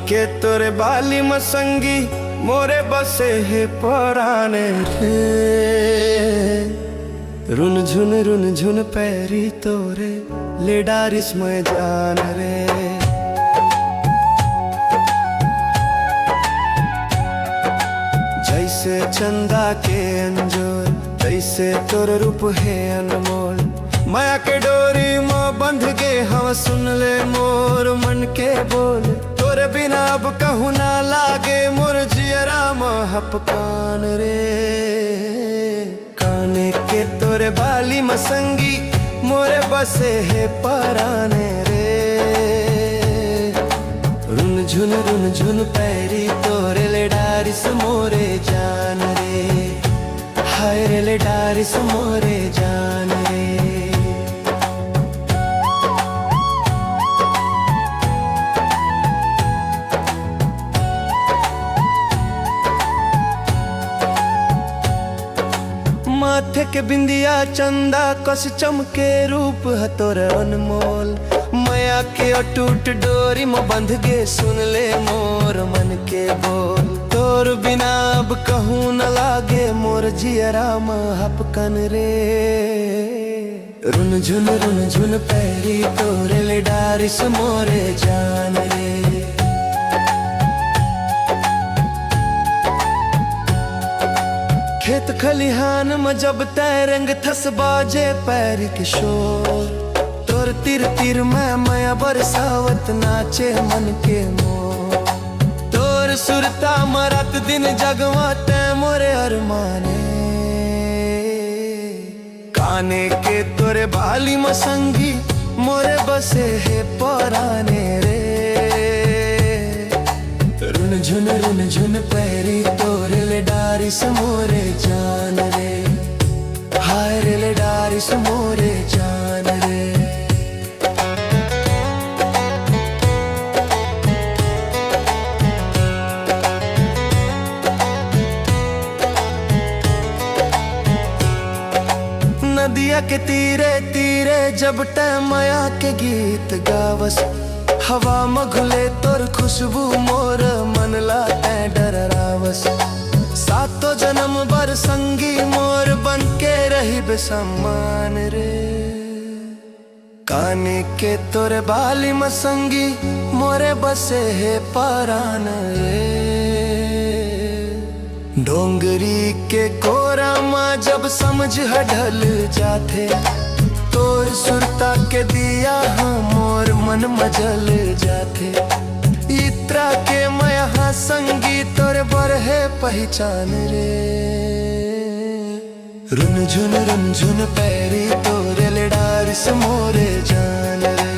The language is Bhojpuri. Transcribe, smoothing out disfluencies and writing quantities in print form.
के तोरे बाली मसंगी मोरे बसे है पराने रे। रुन झुन पैरी तोरे ले डारिस में जान रे। जैसे चंदा के अंजोर तैसे तोर रूप है अनमोल। माया के डोरी में बंध गे हम सुन ले मोर मन के बोल। तोरे बिना अब कहूँ ना लागे मोर जियरा में हपकान रे। काने के तोरे बाली मसंगी मोरे बसे है पराने रे। रुन झुन पैरी तोरे ले डारिस मोरे जान रे। हाय रे ले डारिस मोरे जान रे। माथे के बिंदिया चंदा कस चमके रूप है तोर अनमोल। माया के अटूट डोरी में बंध गे सुन ले मोर मन के बोल। तोर बिना अब कहूँ न लागे मोर जियरा में हपकन रे। रुन झुन पैरी तोरे ले डारिस मोरे जान रे। खेत खलिहान में जब तैरंग थस बाजे पैर के शोर। तोर तिर में माया बरसावत नाचे मन के मोर। तोर सुरता मरत दिन जगवाते मोरे अरमाने। काने के तोरे बाली मसंगी मोरे बसे है पराने रे। रुन झुन पैरी तोरे ले डारिस मोरे जान रे। हाय रे ले डारिस मोरे जान रे। नदिया के तीरे तीरे जब माया के गीत गावस। हवा में घुले तोर खुशबू मोर मन लाते डरावस। सातों जन्म बर संगी मोर बन के रही बेसम्मान रे। काने के तोरे बाली मसंगी मोरे बसे है परान रे। डोंगरी के कोरा माँ जब समझ ढल जाते। तोर सुरता के दिया हाँ मोर मन मजल जाते। इत्रा के मैं संगी तोर बर है पहचान रे। रुन झुन पैरी तोरे ले डारिस मोरे जान रे।